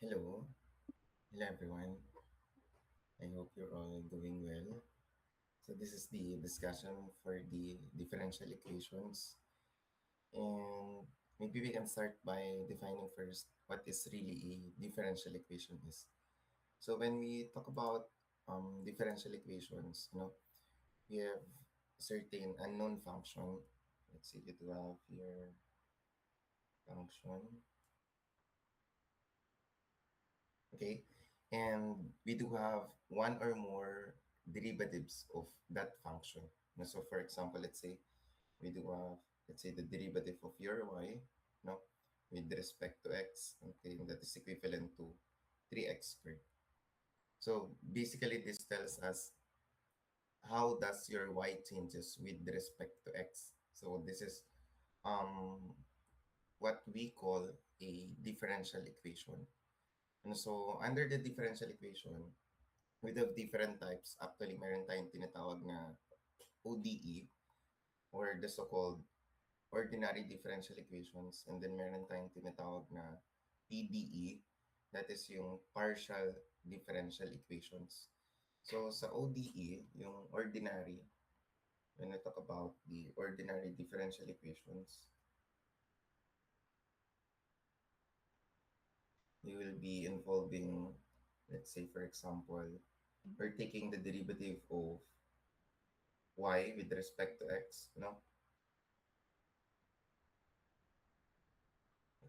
Hello, hello everyone. I hope you're all doing well. So this is the discussion for the differential equations, and maybe we can start by defining first what is really a differential equation is. So when we talk about differential equations, we have certain unknown function. Let's see, you do have your function, okay, and we do have one or more derivatives of that function. So for example, let's say we do have, let's say, the derivative of your y, no, with respect to x, okay, and that is equivalent to 3x squared. So basically this tells us how does your y changes with respect to x. So this is um what we call a differential equation. And so under the differential equation, we have different types. Actually, meron tayong tinatawag na ODE, or the so-called ordinary differential equations, and then meron tayong tinatawag na PDE, that is yung partial differential equations. So sa ODE, yung ordinary, when I talk about the ordinary differential equations, you will be involving, let's say for example, we're taking the derivative of y with respect to x, Okay,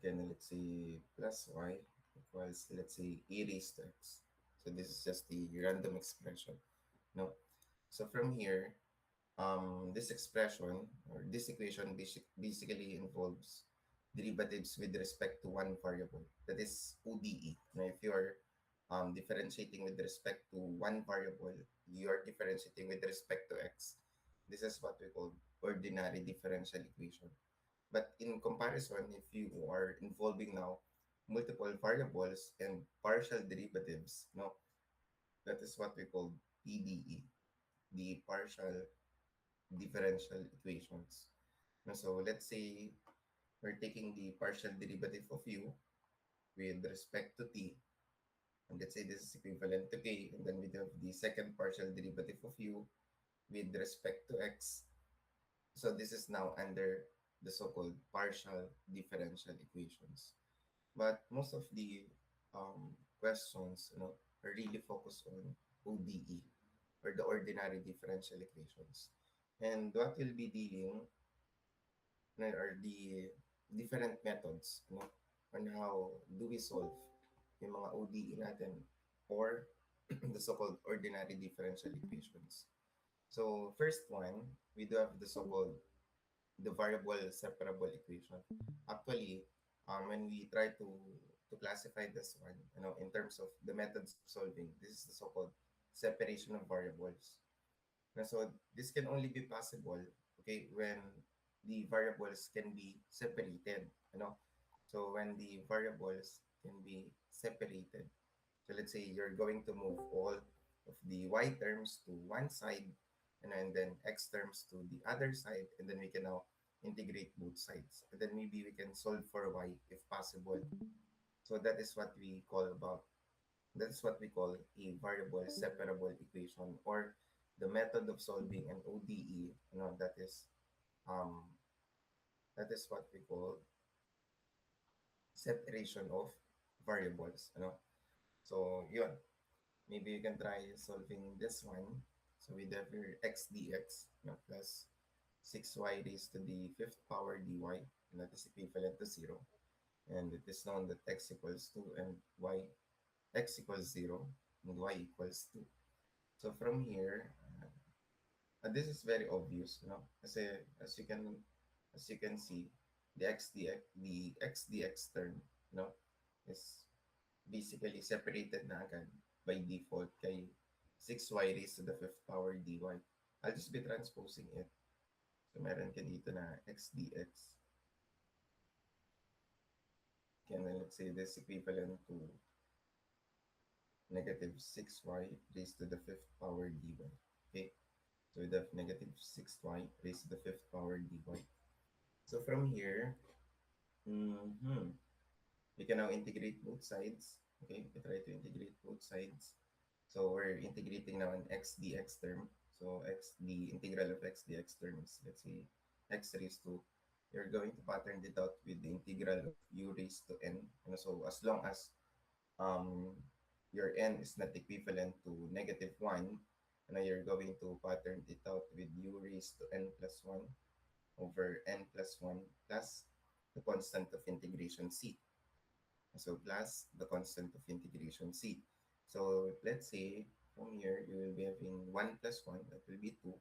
now let's say plus y equals, let's say, e raised to x. So this is just the random expression. No. So from here, this expression or this equation basically involves derivatives with respect to one variable. That is ODE. Now, if you are differentiating with respect to one variable, you are differentiating with respect to x. This is what we call ordinary differential equation. But in comparison, if you are involving now multiple variables and partial derivatives, no, that is what we call PDE, the partial differential equations. So let's say we're taking the partial derivative of u with respect to t, and let's say this is equivalent to k, and then we have the second partial derivative of u with respect to x. So this is now under the so-called partial differential equations. But most of the questions, are really focused on ODE, or the ordinary differential equations. And what we'll be dealing are the different methods, on how do we solve yung mga ODE natin, or the so-called ordinary differential equations. So first one, we do have the so-called the variable separable equation. Actually, when we try to classify this one, in terms of the methods of solving, this is the so-called separation of variables. So this can only be possible, okay, when the variables can be separated, So when the variables can be separated, so let's say you're going to move all of the y terms to one side, and then x terms to the other side, and then we can now integrate both sides. And then maybe we can solve for y if possible. So that is what we call a variable separable equation, or the method of solving an ODE. Um that is what we call separation of variables. So yun, maybe you can try solving this one. So we have your x dx, plus 6y raised to the fifth power dy, and that is equivalent to 0. And it is known that x equals 2 and x equals 0 and y equals 2. So from here, this is very obvious, kasi as you can see, the x dx term, is basically separated na agad by default kay 6y raised to the fifth power dy. I'll just be transposing it. So meron ka dito na x dx. And then let's say this equivalent to negative 6y raised to the fifth power dy. Okay, so we have negative 6y raised to the fifth power dy. So from here, we can now integrate both sides. Okay, we try to integrate both sides. So we're integrating now an x dx term. So x, the integral of x dx term is, let's say, x raised to, you're going to pattern it out with the integral of u raised to n. And so as long as um, your n is not equivalent to -1, and you're going to pattern it out with u raised to n plus 1 over n plus 1 plus the constant of integration c. So plus the constant of integration c. So let's say from here you will be having 1 plus 1, that will be 2.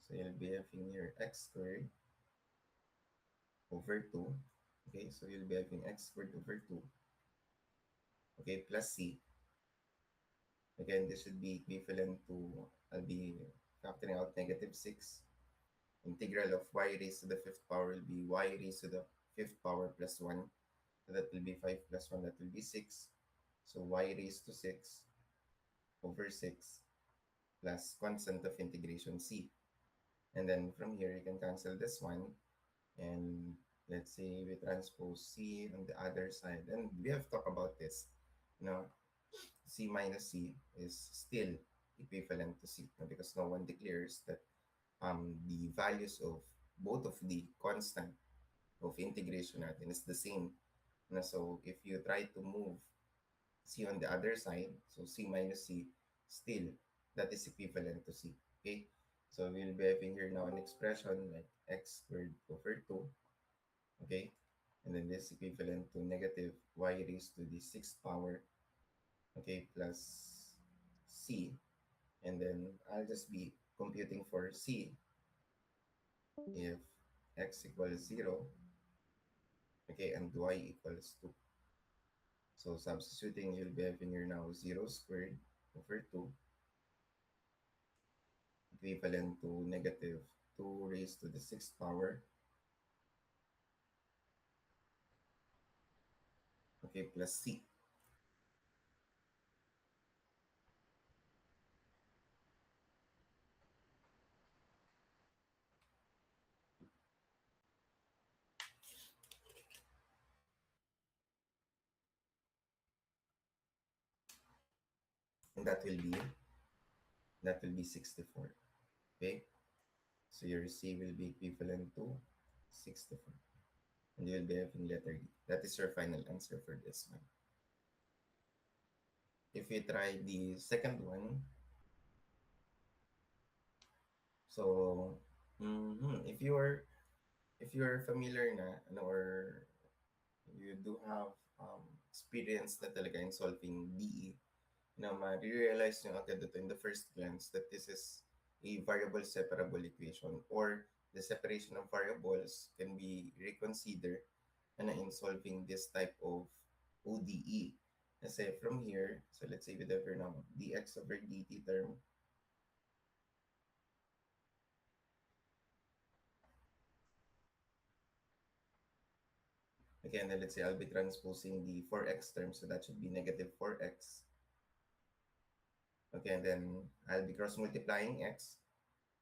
So you'll be having your x squared over 2. Okay, so you'll be having x squared over 2. Okay, plus c. Again, this should be equivalent to, I'll be factoring out -6. Integral of y raised to the fifth power will be y raised to the fifth power plus 1. So that will be 5 plus 1, that will be 6. So y raised to 6 over 6 plus constant of integration c. And then from here, you can cancel this one. And let's say we transpose c on the other side. And we have talked about this. You know, c minus c is still equivalent to c, because no one declares that the values of both of the constant of integration natin is the same. So if you try to move c on the other side, so c minus c, still that is equivalent to c. Okay, so we'll be having here now an expression like x squared over 2. Okay, and then this equivalent to negative y raised to the sixth power, okay, plus c. And then I'll just be computing for c if x equals 0, okay, and y equals 2. So substituting, you'll be having here now 0 squared over 2, equivalent to negative 2 raised to the sixth power, okay, plus c. And that will be 64. Okay, so your c will be equivalent to 64. And you'll be having letter D. That is your final answer for this one. If you try the second one, so if you're familiar na, ano, or you do have experience na talaga in solving DE, ma-realize nyo agad ito in the first glance that this is a variable separable equation, or the separation of variables can be reconsidered in solving this type of ODE. Kasi from here, so let's say whatever now, dx over dt term, again, then let's say I'll be transposing the 4x term, so that should be negative 4x. Okay, and then I'll be cross multiplying x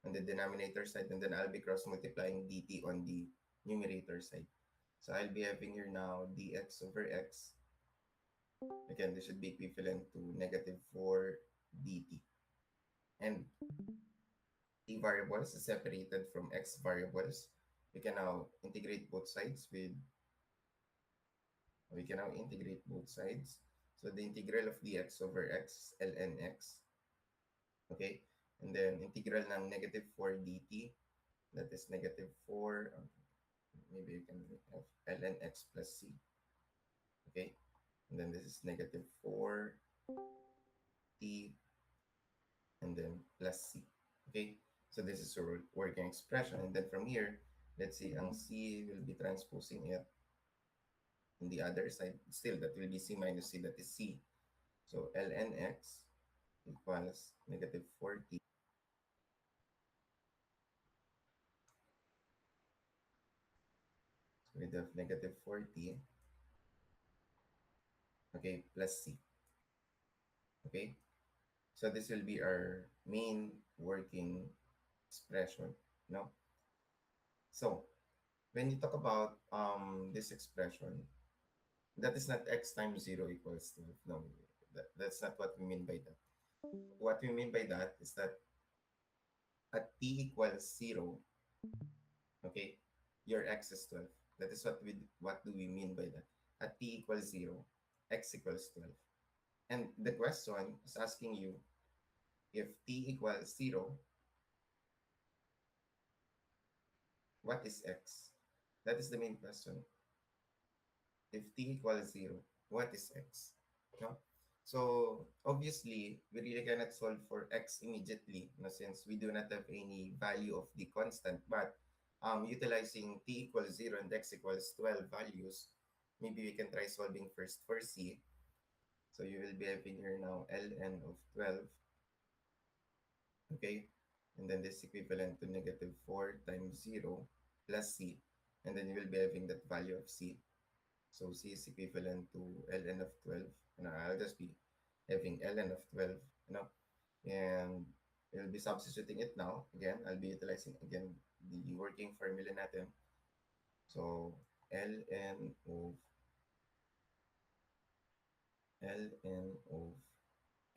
on the denominator side, and then I'll be cross multiplying dt on the numerator side. So I'll be having here now dx over x. Again, this should be equivalent to negative 4 dt. And t variables is separated from x variables. We can now integrate both sides with, we can now integrate both sides. So the integral of dx over x, ln x. Okay? And then integral ng negative 4 dt, that is negative 4, maybe you can have ln x plus c. Okay? And then this is negative 4 t, and then plus c. Okay? So this is your working expression. And then from here, let's see, ang c will be transposing it in the other side. Still, that will be c minus c, that is c. So ln x equals negative 4t. So we have negative 4t, okay, plus c. Okay? So this will be our main working expression. No? So when you talk about this expression, that is not x times 0 equals 12. No, that's not what we mean by that. What we mean by that is that at t equals 0, okay, your x is 12. That is what do we mean by that? At t equals 0, x equals 12. And the question is asking you, if t equals 0, what is x? That is the main question. If t equals 0, what is x? No? So obviously, we really cannot solve for x immediately, no, since we do not have any value of the constant. But utilizing t equals 0 and x equals 12 values, maybe we can try solving first for c. So you will be having here now ln of 12, okay? And then this equivalent to negative 4 times 0 plus c. And then you will be having that value of c. So C is equivalent to ln of 12. And I'll just be having ln of 12, you know, and we'll be substituting it now. Again, I'll be utilizing again the working formula natin. So ln of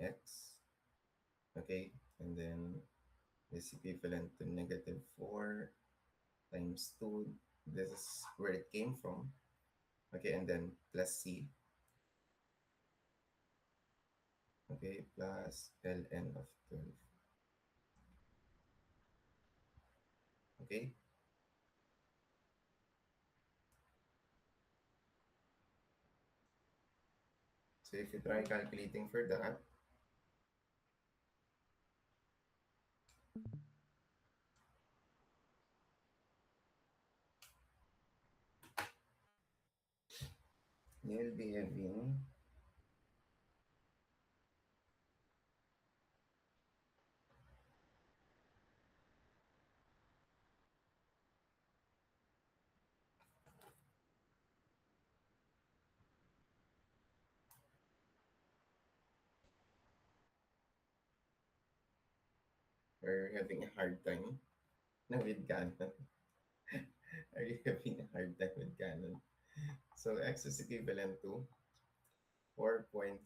x, okay, and then is equivalent to negative 4 times 2. This is where it came from. Okay, and then plus c, okay, plus ln of 12. Okay, so if you try calculating for that, you'll be having, or having a hard time na with Canon. Are you having a hard time with Canon? So x is equivalent to 4.03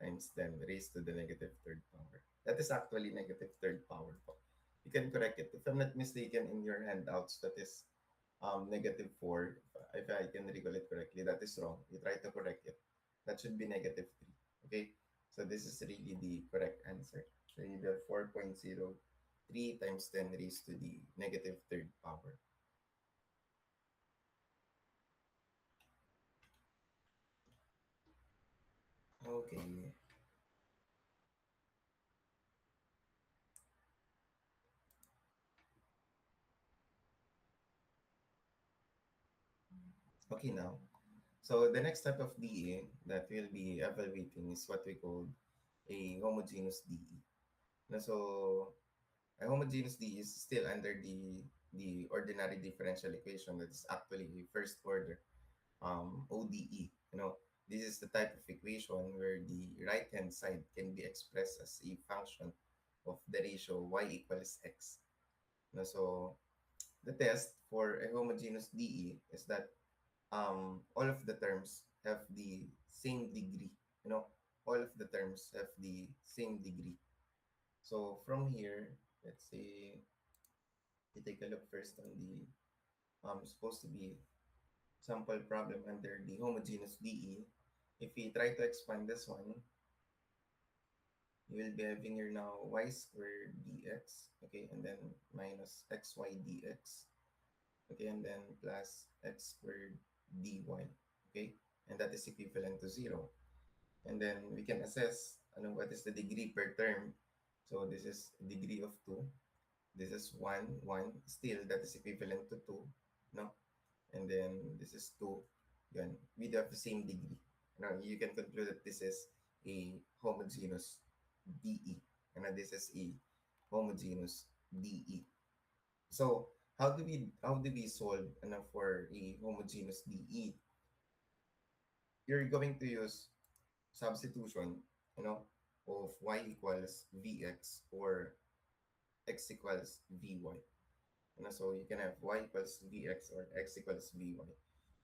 times 10 raised to the negative third power. That is actually negative third power po. You can correct it. If I'm not mistaken in your handouts, that is negative 4. If I can recall it correctly, that is wrong. You try to correct it. That should be negative 3. Okay? So this is really the correct answer. So you have 4.03 times 10 raised to the negative third power. Okay. Okay now. So the next type of DE that we'll be evaluating is what we call a homogeneous DE. Now, so a homogeneous DE is still under the ordinary differential equation that is actually a first order ODE. You know, this is the type of equation where the right hand side can be expressed as a function of the ratio y equals x. You know, so the test for a homogeneous DE is that all of the terms have the same degree. You know, all of the terms have the same degree. So from here, let's say we take a look first on the supposed to be sample problem under the homogeneous DE. If we try to expand this one, you will be having here now y squared dx, okay, and then minus xy dx, okay, and then plus x squared dy, okay, and that is equivalent to 0. And then we can assess what is the degree per term. So this is degree of 2. This is 1, 1. Still, that is equivalent to 2. No? And then this is 2. Yan. We do have the same degree. Now, you can conclude that this is a homogeneous DE. And this is a homogeneous DE. So, how do we solve for a homogeneous DE? You're going to use substitution, you know, of y equals vx or x equals vy. So you can have y equals vx or x equals vy.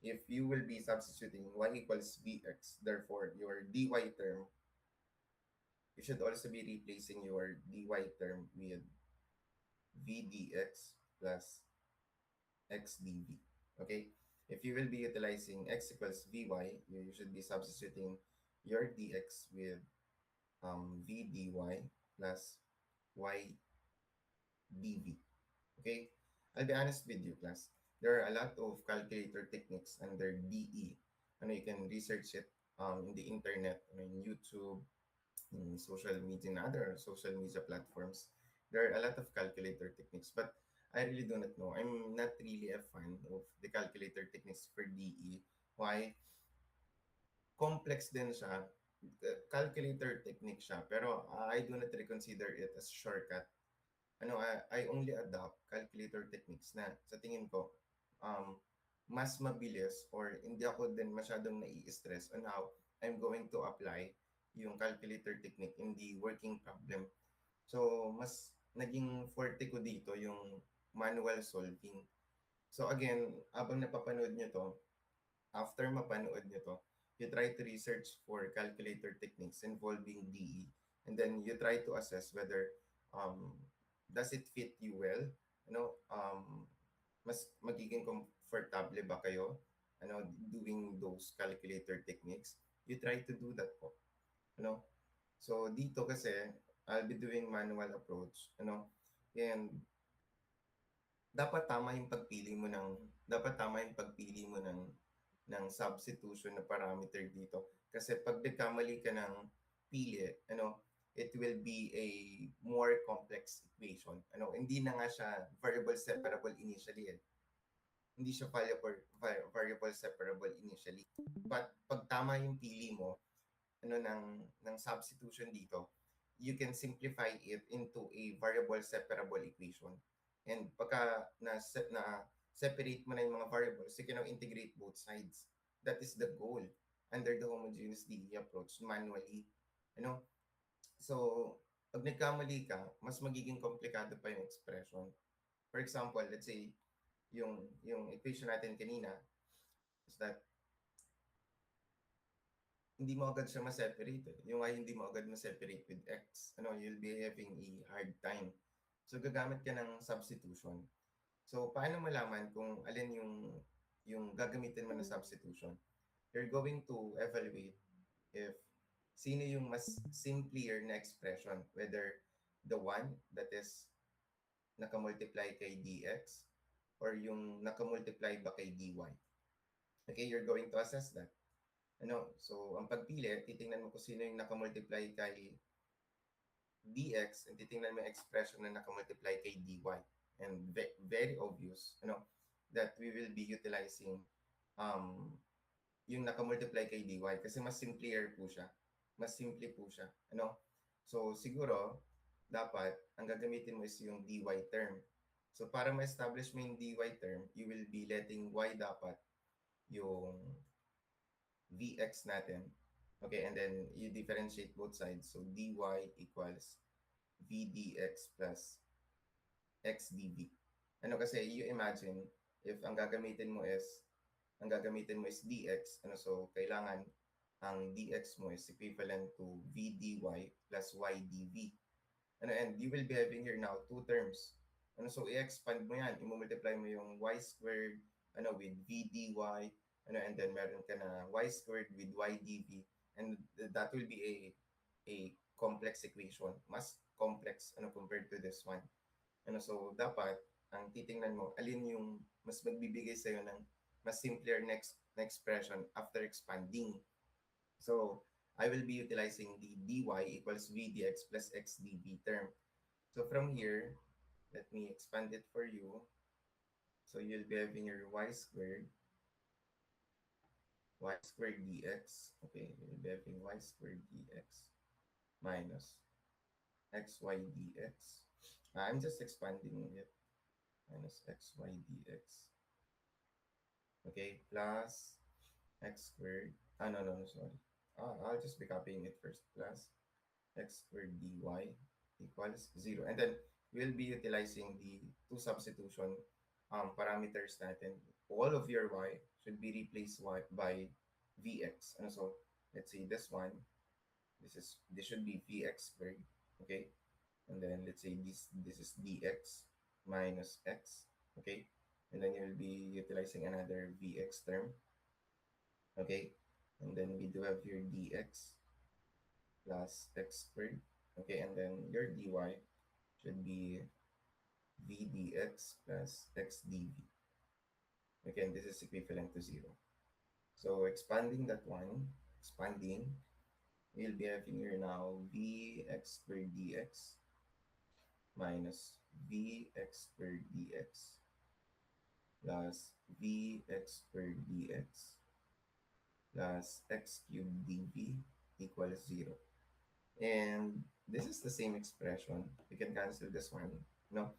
if you will be substituting y equals vx, therefore your dy term, you should also be replacing your dy term with v dx plus x dv. Okay? If you will be utilizing x equals vy, you should be substituting your dx with v dy plus y dv. Okay? I'll be honest with you, class. There are a lot of calculator techniques under DE. And you can research it in the internet, in YouTube, in social media, and other social media platforms. There are a lot of calculator techniques, but I really do not know. I'm not really a fan of the calculator techniques for DE. Why? Complex din siya. Calculator technique siya, pero I do not reconsider it as shortcut. I only adopt calculator techniques na sa tingin ko um, mas mabilis or hindi ako din masyadong nai-stress on how I'm going to apply yung calculator technique in the working problem. So, mas naging forte ko dito yung manual solving. So again, habang napapanood nyo to, after mapanood nyo to, you try to research for calculator techniques involving DE, and then you try to assess whether um, does it fit you well? Mas magiging comfortable ba kayo doing those calculator techniques? You try to do that po. Ano? So dito kasi I'll be doing manual approach, and dapat tama yung pagpili mo ng substitution na parameter dito. Kasi pag nagkamali ka ng pili, it will be a more complex equation. Hindi na nga siya variable separable initially eh. Hindi siya variable separable initially. But pag tama yung pili mo, ng substitution dito, you can simplify it into a variable separable equation. And pagka na separate mo na yung mga variables, you can now integrate both sides. That is the goal under the homogeneous DE approach manually. So, pag nagkamali ka, mas magiging komplikado pa yung expression. For example, let's say, yung equation natin kanina is that hindi mo agad siya ma-separate. Yung ay hindi mo agad ma-separate with X. You'll be having a hard time. So, gagamit ka ng substitution. So, paano malaman kung alin yung gagamitin mo na substitution? You're going to evaluate if sino yung mas simpler na expression, whether the one that is nakamultiply kay dx or yung nakamultiply ba kay dy. Okay, you're going to assess that. So, ang pagpili, titingnan mo kung sino yung nakamultiply kay dx and titingnan mo yung expression na nakamultiply kay dy. And very obvious, that we will be utilizing um, yung nakamultiply kay dy kasi mas simpler po siya. Mas simple po siya. So, siguro, dapat, ang gagamitin mo is yung dy term. So, para ma-establish mo yung dy term, you will be letting y dapat yung vx natin. Okay, and then you differentiate both sides. So, dy equals v dx plus x dv. Kasi you imagine, if ang gagamitin mo is dx, so kailangan ang dx mo is equivalent to v dy plus y dv. And you will be having here now two terms. So i-expand mo yan, i-multiply mo yung y squared with v dy, and then meron ka na y squared with y dv, and that will be a complex equation, mas complex compared to this one. So dapat ang titingnan mo alin yung mas magbibigay sa ng mas simpler next expression after expanding. So I will be utilizing the dy equals v dx plus x dv term. So from here, let me expand it for you. So you'll be having your y squared dx. Okay, you'll be having y squared dx minus xy dx. I'm just expanding it. Minus xy dx. Okay, plus x squared. No, sorry. I'll just be copying it first. Plus x squared dy equals 0. And then we'll be utilizing the two substitution parameters natin, all of your y should be replaced by vx. And so, let's say this one, this should be vx squared, okay? And then let's say this is dx minus x, okay? And then you'll be utilizing another vx term, okay? And then we do have your dx plus x squared, okay? And then your dy should be v dx plus x dv. Again, this is equivalent to 0. So expanding that one, expanding, we'll be having here now vx squared dx minus vx squared dx plus vx squared dx plus x cubed dv equals 0. And this is the same expression. We can cancel this one. No,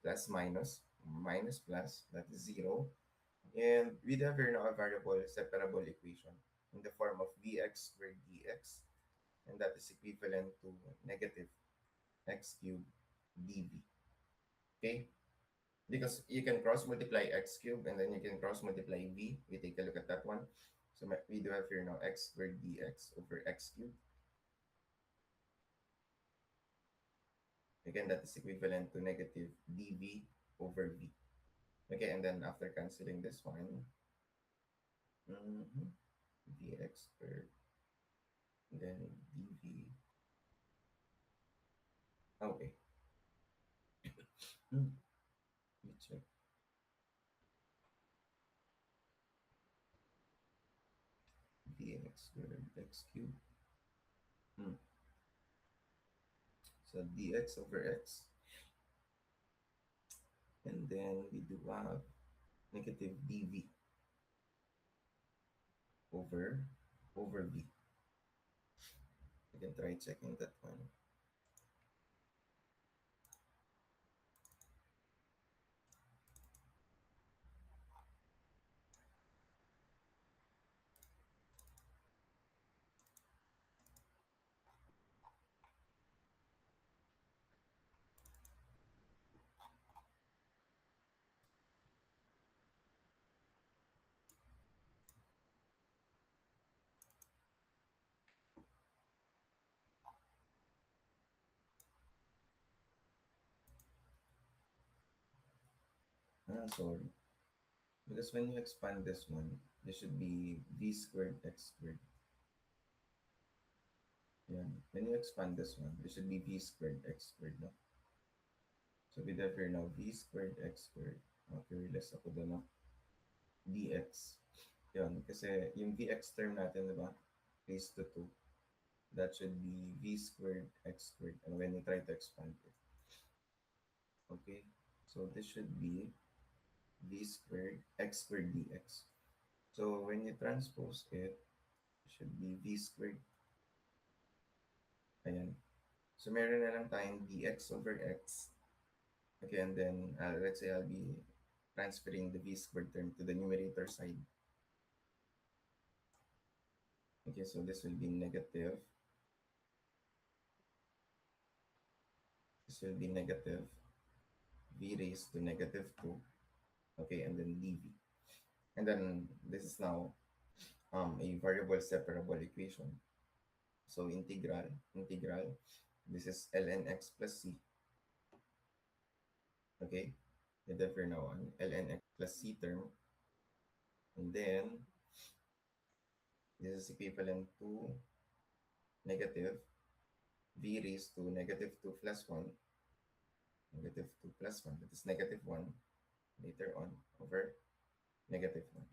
plus minus, minus plus, that is 0. And we have here now a variable separable equation in the form of vx squared dx, and that is equivalent to negative x cubed dv. Okay? Because you can cross multiply x cubed and then you can cross multiply v. We take a look at that one. So we do have here now x squared dx over x cubed. Again, that is equivalent to negative dv over v. Okay, and then after canceling this one, dx squared, then dv. Okay, let me check. Dx squared x cubed. Hmm. So dx over x, and then we do have negative dv over v. You can try checking that one. Sorry. Because when you expand this one, this should be v squared x squared. Yeah. When you expand this one, this should be v squared x squared. No? So we have here now v squared x squared. Okay, less ako doon, no? Dx. Yun. Kasi yung vx term natin, di ba? Raised to 2. That should be v squared x squared. And when you try to expand it. Okay. So this should be v squared x squared dx. So when you transpose it, it should be v squared. Ayan. So meron na lang tayong dx over x. Okay, and then let's say I'll be transferring the v squared term to the numerator side. Okay, so this will be negative. This will be negative v raised to negative 2. Okay, and then dv. And then this is now a variable separable equation. So integral, this is ln x plus c. Okay, and therefore now an ln x plus c term. And then this is equivalent to negative v raised to negative 2 plus 1, negative 2 plus 1, that is negative 1 later on over negative 1,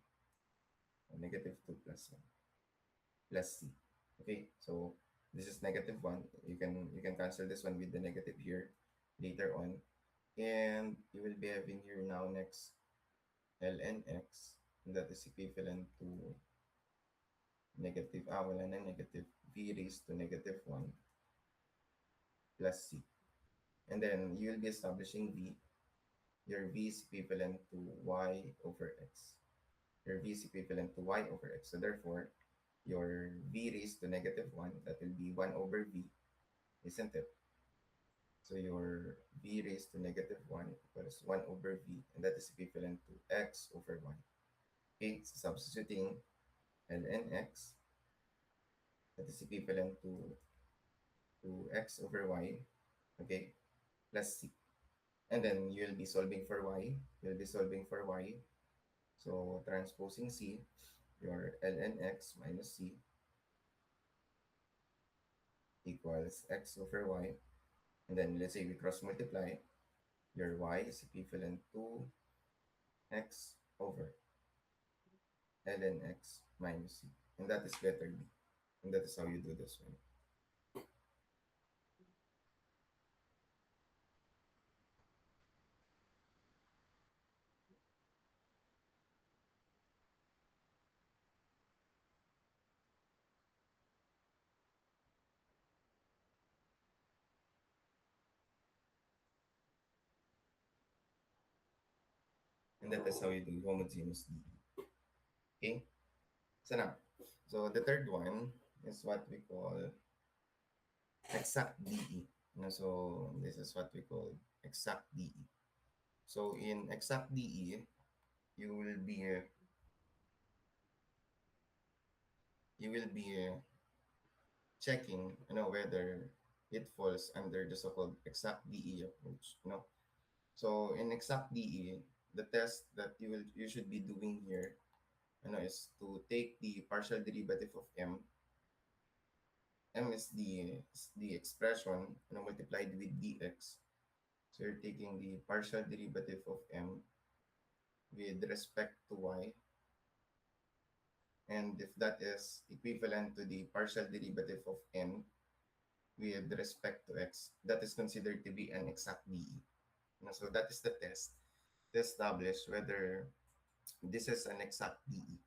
or negative 2 plus 1 plus c. Okay, so this is negative 1. You can cancel this one with the negative here later on. And you will be having here now next ln x, and that is equivalent to negative, wala na, negative v raised to negative 1 plus c. And then you will be establishing v. Your v is equivalent to y over x. Your v is equivalent to y over x. So therefore, your v raised to negative 1, that will be 1 over v, isn't it? So your v raised to negative 1 equals 1 over v, and that is equivalent to x over y. Okay, so substituting ln x, that is equivalent to x over y, okay, plus c. And then you'll be solving for y. You'll be solving for y. So transposing c, your ln x minus c equals x over y. And then let's say we cross multiply, your y is equivalent to x over ln x minus c. And that is letter B. And that is how you do this one. And that is how you do homogeneous D. Okay? So now, so the third one is what we call exact DE. So this is what we call exact DE. So in exact DE, you will be uh, you will be checking, whether it falls under the so-called exact DE approach. So in exact DE, the test that you should be doing here, is to take the partial derivative of m. M is the expression, multiplied with dx. So you're taking the partial derivative of m with respect to y, and if that is equivalent to the partial derivative of n with respect to x, that is considered to be an exact DE. So that is the test to establish whether this is an exact DE.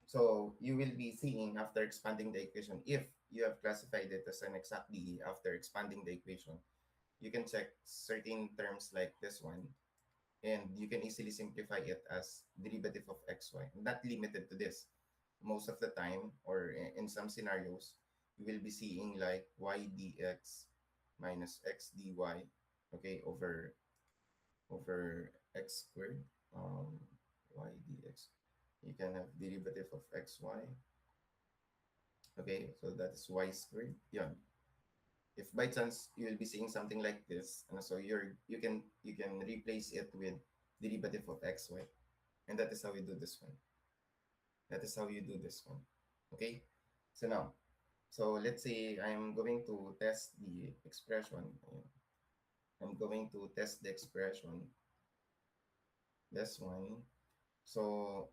So you will be seeing after expanding the equation, if you have classified it as an exact DE after expanding the equation, you can check certain terms like this one, and you can easily simplify it as derivative of xy. Not limited to this. Most of the time, or in some scenarios, you will be seeing like y dx minus x dy, okay, over x squared, y dx. You can have derivative of xy. Okay, so that's y squared. Yeah. If by chance you will be seeing something like this, and so you can replace it with derivative of xy, and that is how you do this one. That is how you do this one. Okay. So now, so let's say I'm going to test the expression. I'm going to test the expression. This one. So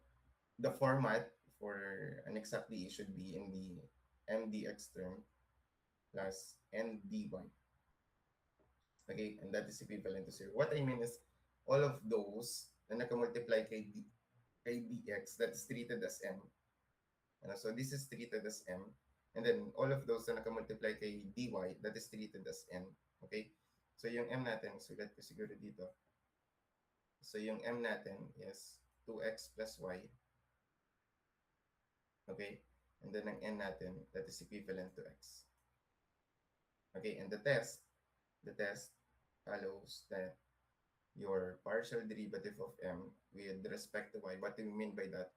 the format for an exact DE should be in the mdx term plus ndy. Okay, and that is equivalent to 0. What I mean is, all of those na nakamultiply kay dx, that is treated as m. So this is treated as m. And then all of those na nakamultiply kay dy, that is treated as n. Okay? So yung m natin, sulat ko siguro dito. So yung m natin is 2x plus y. Okay? And then ang n natin, that is equivalent to x. Okay, and the test follows that your partial derivative of m with respect to y. What do you mean by that?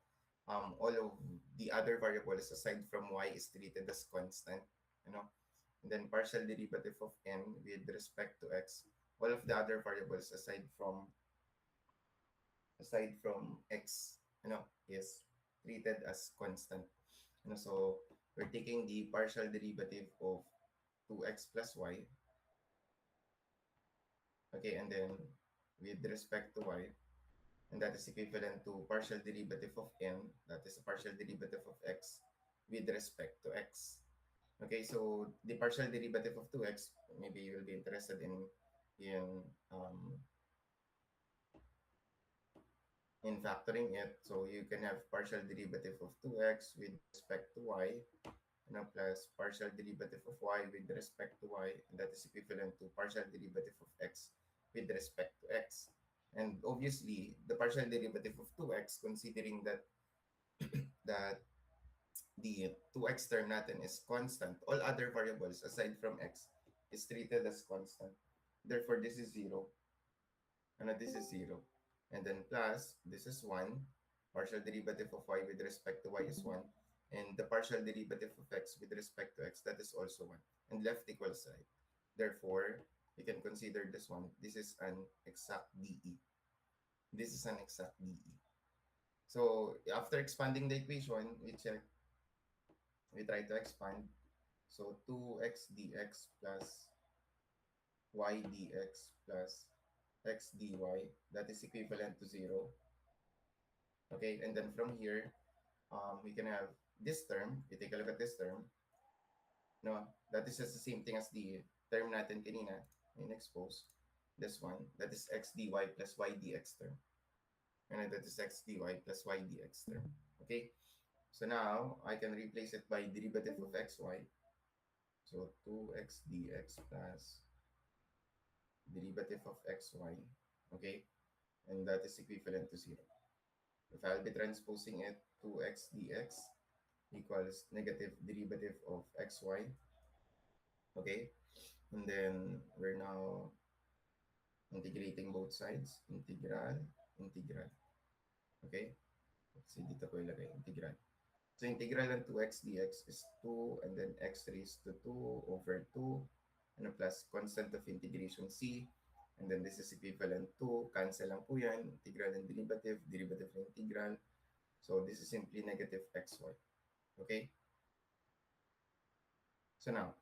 All of the other variables aside from y is treated as constant, you know. And then partial derivative of n with respect to x. All of the other variables aside from x, is treated as constant. So we're taking the partial derivative of 2x plus y. Okay, and then with respect to y, and that is equivalent to partial derivative of n, that is a partial derivative of x with respect to x. Okay, so the partial derivative of 2x, maybe you will be interested in um, in factoring it. So you can have partial derivative of 2x with respect to y, plus partial derivative of y with respect to y, and that is equivalent to partial derivative of x with respect to x. And obviously, the partial derivative of 2x, considering that the 2x term natin is constant, all other variables aside from x is treated as constant. Therefore, this is 0, and this is 0. And then plus, this is 1. Partial derivative of y with respect to y is 1. And the partial derivative of x with respect to x, that is also 1. And left equals right. Therefore, we can consider this one. This is an exact DE. This is an exact DE. So after expanding the equation, we try to expand. So 2x dx plus y dx plus x dy, that is equivalent to 0. Okay, and then from here, we can have this term. We take a look at this term. No, that is just the same thing as the term natin kanina in expose. This one, that is x dy plus y dx term. And that is x dy plus y dx term. Okay, so now I can replace it by derivative of xy. So 2x dx plus derivative of xy. Okay, and that is equivalent to 0. If I'll be transposing it, 2x dx equals negative derivative of xy. Okay, and then we're now integrating both sides. Integral. Okay, let's see, dito ko ilagay, integral. So integral ng 2x dx is 2 and then x raised to 2 over 2 and a plus constant of integration c. And then this is equivalent to, cancel lang po yan, integral and derivative, derivative ng integral. So this is simply negative xy. Okay? So now,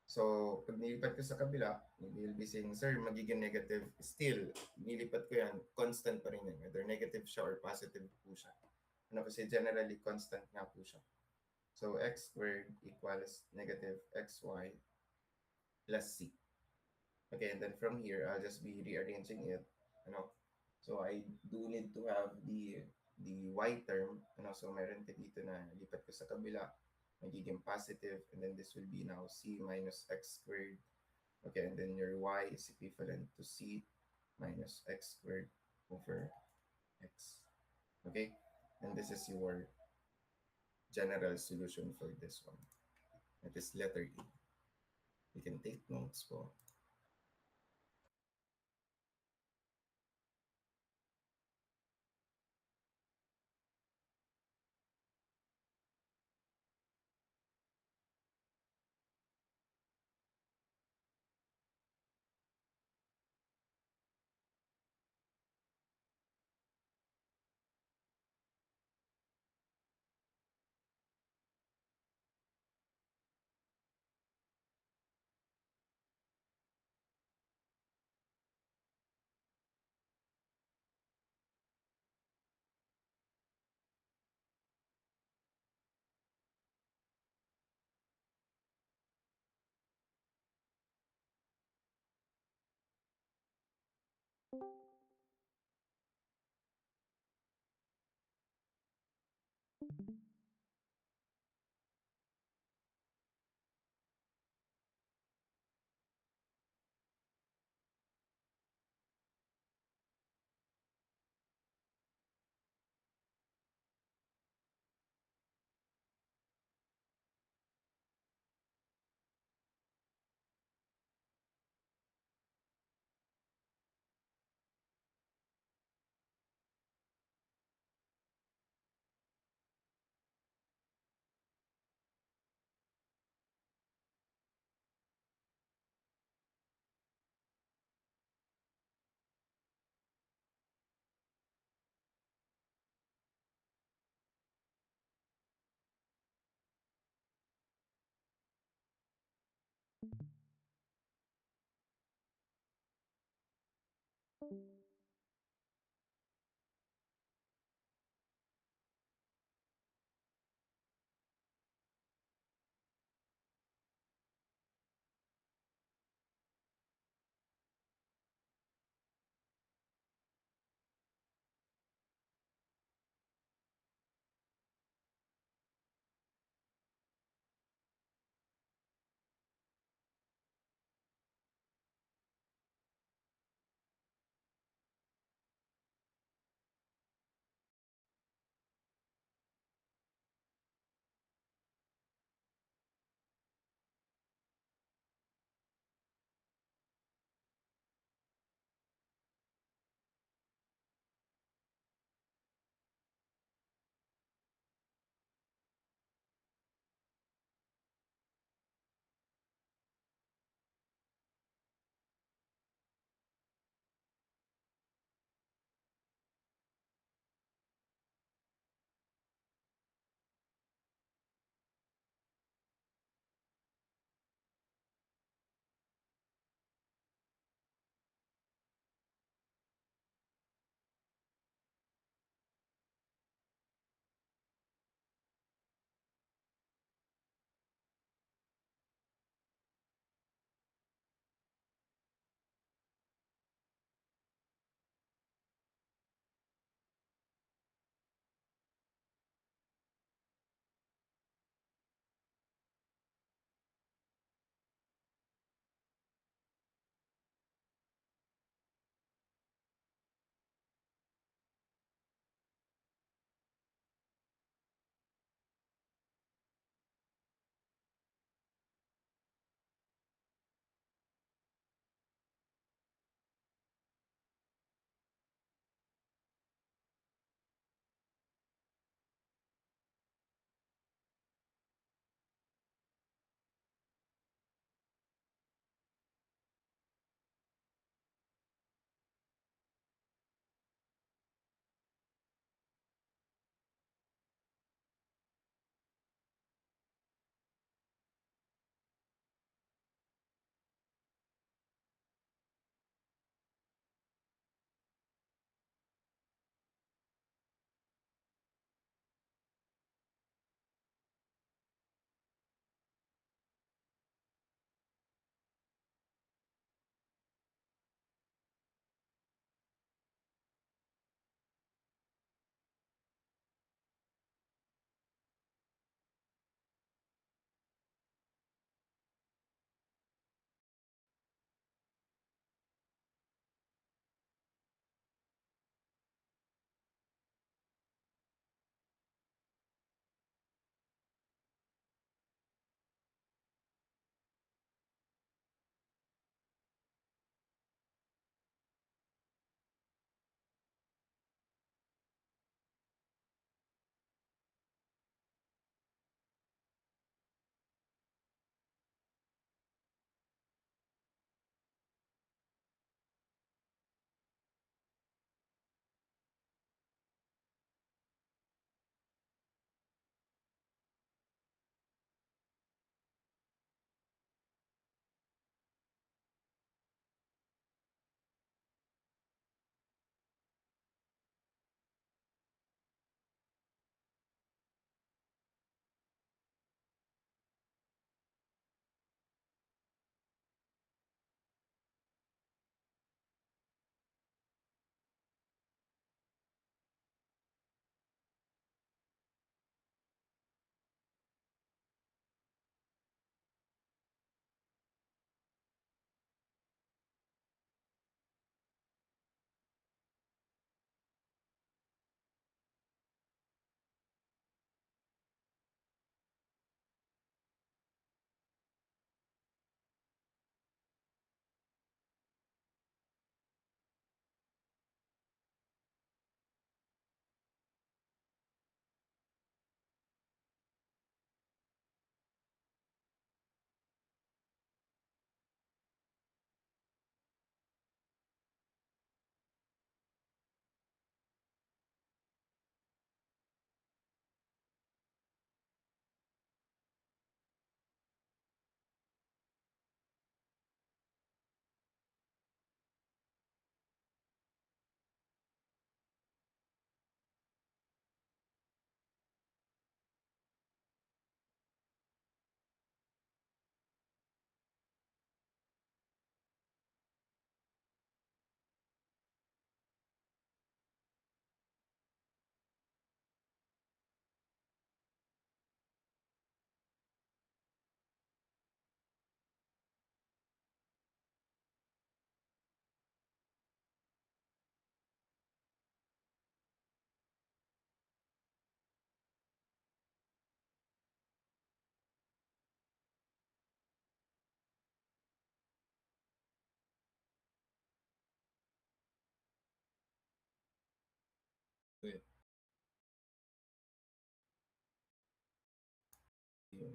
so pag nilipat ko sa kabila, you'll be saying, sir, magiging negative. Still, nilipat ko yan, constant pa rin yan. Whether negative siya or positive po siya. Ano kasi generally constant nga po siya. So x squared equals negative xy plus c. Okay, and then from here, I'll just be rearranging it. You know, so I do need to have the y term. You know, so meron ka dito na lipat ko sa kabila, magiging positive, and then this will be now c minus x squared. Okay, and then your y is equivalent to c minus x squared over x. Okay, and this is your general solution for this one. That is letter E. You can take notes po.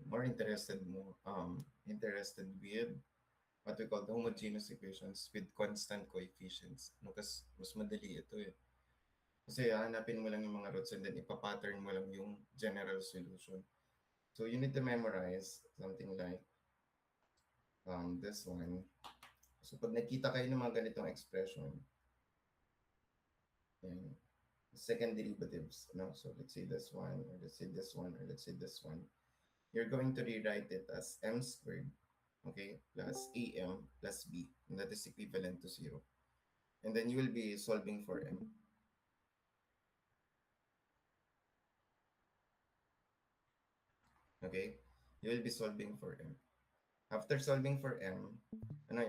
more interested with what we call the homogeneous equations with constant coefficients. No, kasi mas madali ito eh. Kasi hanapin mo lang yung mga roots and then ipapattern mo lang yung general solution. So you need to memorize something like this one. So pag nakita kayo ng mga ganitong expression, yan, second derivatives, no? So let's say this one, or let's say this one, or let's say this one. You're going to rewrite it as m squared, okay, plus am plus b, and that is equivalent to 0. And then you will be solving for m, okay? You will be solving for m. After solving for m,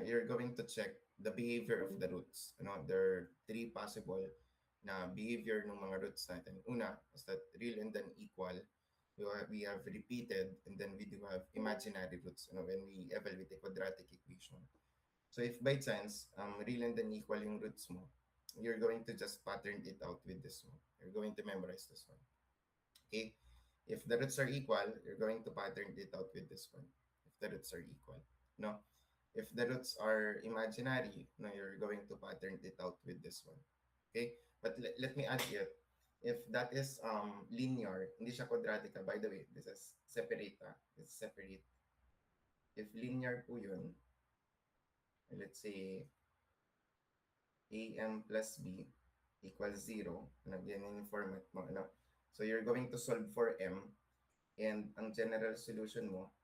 you're going to check the behavior of the roots. There are three possible na behavior ng mga roots natin. Una is that real and then equal. We have repeated, and then we do have imaginary roots when we evaluate a quadratic equation. So if by chance, real and then equal yung roots mo, you're going to just pattern it out with this one. You're going to memorize this one. Okay? If the roots are equal, you're going to pattern it out with this one. If the roots are equal. No? If the roots are imaginary, no, you're going to pattern it out with this one. Okay? But let me add here, if that is linear, hindi siya quadratic. By the way, this is separate. It's separate. If linear po yun, let's say am plus b equals 0, yan yung format mo. So you're going to solve for m, and ang general solution mo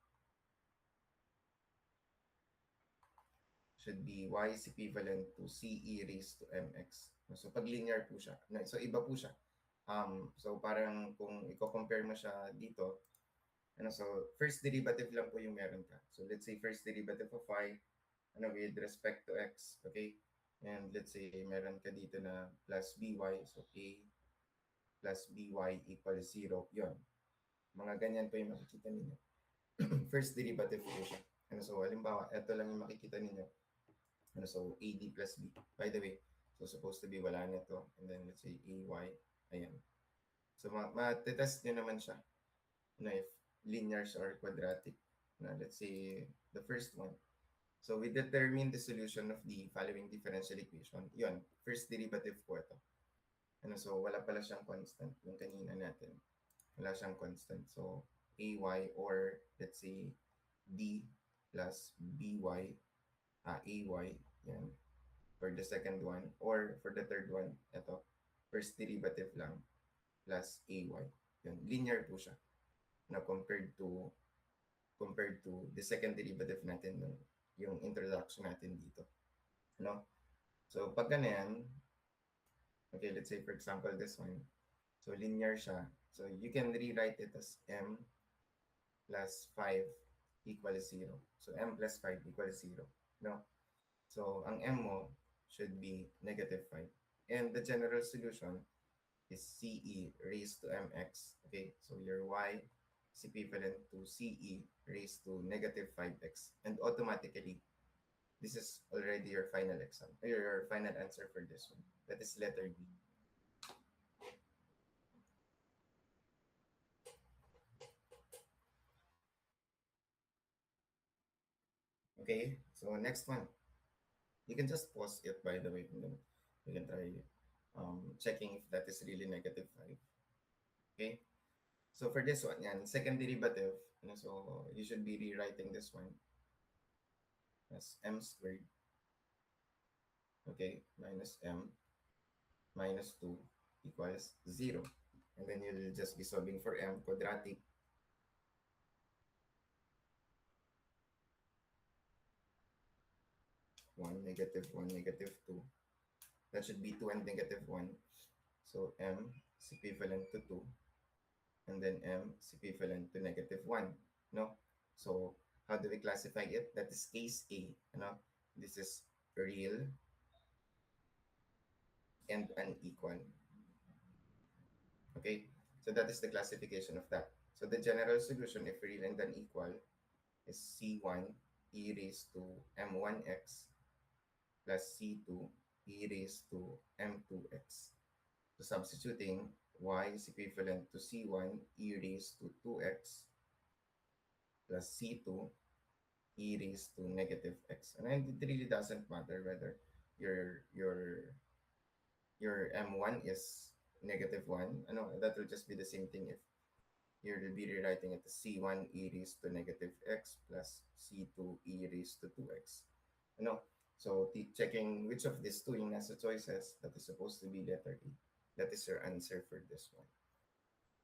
should be y is equivalent to ce raised to mx. So pag linear po siya. So iba po siya. So parang kung i-compare mo siya dito, so first derivative lang po yung meron ka. So let's say first derivative of y with respect to x, okay? And let's say meron ka dito na plus by, so a plus by equals 0, yun. Mga ganyan po yung makikita ninyo. First derivative po siya. So halimbawa, ito lang yung makikita ninyo. So ad plus b. By the way, so supposed to be wala nito. And then let's say ay, ayan. So ma-test nyo naman siya. If linear or quadratic. Let's say the first one. So we determine the solution of the following differential equation. Yun, first derivative po ito. So wala pala siyang constant. Yung kanina natin. Wala siyang constant. So ay, or let's say d plus by, ay, yan, for the second one. Or for the third one, ito, first derivative lang plus ay. Yan, linear po siya. Compared to the second derivative natin yung introduction natin dito. So pag ganyan, okay, let's say for example this one. So linear siya. So you can rewrite it as m plus 5 equals 0. So m plus 5 equals 0. So ang m mo should be negative 5. And the general solution is ce raised to mx. Okay, so your y is equivalent to ce raised to negative 5x. And automatically, this is already your final exam, your final answer for this one. That is letter B. Okay, so next one. You can just pause it, by the way, and then you can try checking if that is really negative 5. Okay, so for this one, yan, second derivative, so you should be rewriting this one as m squared, okay, minus m minus 2 equals 0. And then you'll just be solving for m quadratic. 1, negative 1, negative 2. That should be 2 and negative 1. So m is equivalent to 2. And then m is equivalent to negative 1. So how do we classify it? That is case A. This is real and unequal. Okay, so that is the classification of that. So the general solution, if real and unequal, is c1 e raised to m1x plus c2 e raised to m2x. So substituting, y is equivalent to c1 e raised to 2x plus C2 e raised to negative x. And then it really doesn't matter whether your your your m1 is negative 1. Ano, that will just be the same thing if you'll be rewriting it as c1 e raised to negative x plus c2 e raised to 2x. Ano? So, checking which of these two yung nasa choices, that is supposed to be letter A. That is your answer for this one.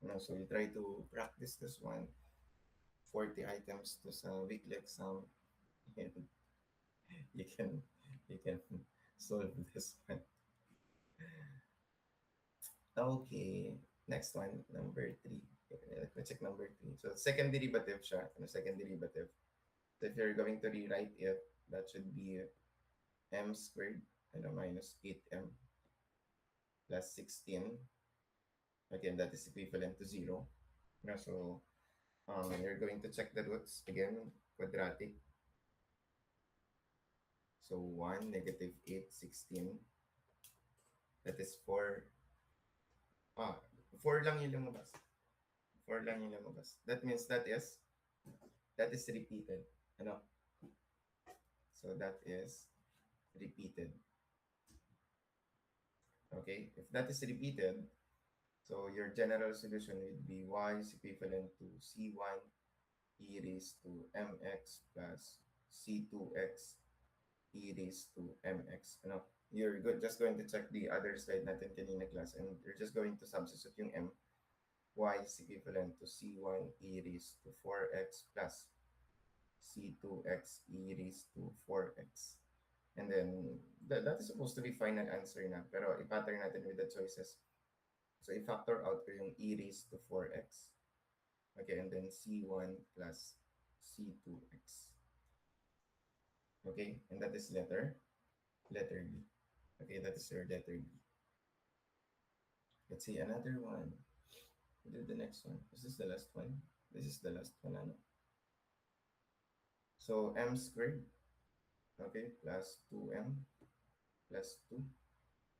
Ano? So, you try to practice this one. 40 items to sa weekly exam. And you can you can solve this one. Okay. Next one, number three. Okay, let me check number three. So, second derivative siya. Ano, second derivative. So, if you're going to rewrite it, that should be m squared, ano, minus 8m plus 16. Again, that is equivalent to 0. Yeah, so, you're going to check the roots. Again, quadratic. So, 1, negative 8, 16. That is 4. Ah, 4 lang yung lumabas. 4 lang yung lumabas. That means that is repeated. Ano? So, that is repeated. Okay? If that is repeated, so your general solution would be y is equivalent to c1 e raised to mx plus c2x e raised to mx. Ano? You're just going to check the other slide natin kanina class and you're just going to substitute yung m. Y is equivalent to c1 e raised to 4x plus c2x e raised to 4x. And then, that is supposed to be final answer na. Pero, i-pattern natin with the choices. So, i-factor out ko yung e raised to 4x. Okay, and then c1 plus c2x. Okay, and that is letter B. Okay, that is your letter B. Let's see another one. We do the next one. Is this the last one? This is the last one, ano? So, m squared, okay, plus 2m plus 2.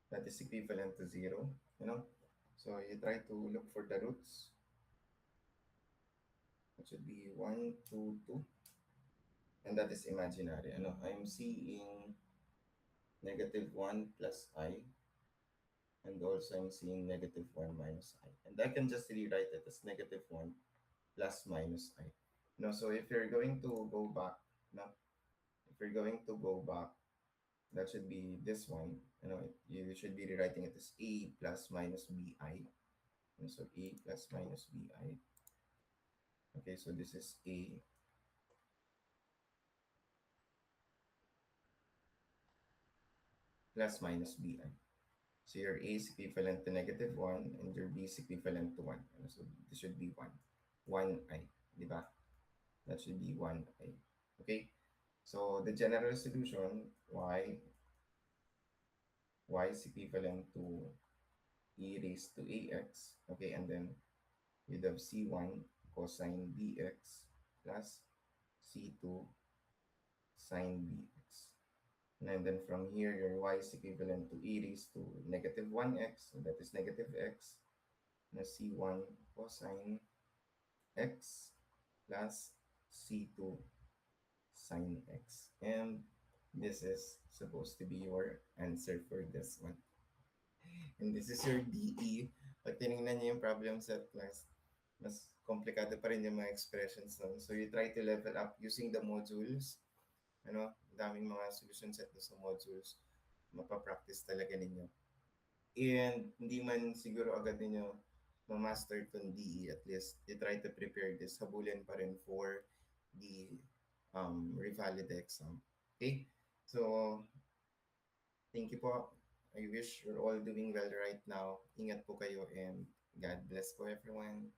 That is equivalent to 0, you know? So, you try to look for the roots. It should be 1, 2, 2. And that is imaginary. Ano? I'm seeing negative 1 plus I. And also I'm seeing negative 1 minus I. And I can just rewrite it as negative 1 plus minus I. No, so if you're going to go back, no, if you're going to go back, that should be this one. You know, you should be rewriting it as A plus minus BI. And so A plus minus BI. Okay, so this is A plus minus BI. So your A is equivalent to negative 1 and your B is equivalent to 1. So this should be 1. 1i, di ba? That should be 1i. Okay? So the general solution, y is equivalent to e raised to ax. Okay, and then you'd have c1 cosine bx plus c2 sine bx. And then from here, your y is equivalent to e raised to negative 1x, so that is negative x, na c1 cosine x plus c2 sine x. And this is supposed to be your answer for this one. And this is your DE. Pag tinignan niyo yung problem set class, mas komplikado pa rin yung mga expressions nun. So you try to level up using the modules. Ano, daming mga solution set sa modules. Mapapractice talaga ninyo. And hindi man siguro agad ninyo ma-master itong DE, at least you try to prepare this. Habulin pa rin for the revalid exam. Okay? So, thank you po. I wish you're all doing well right now. Ingat po kayo and God bless po everyone.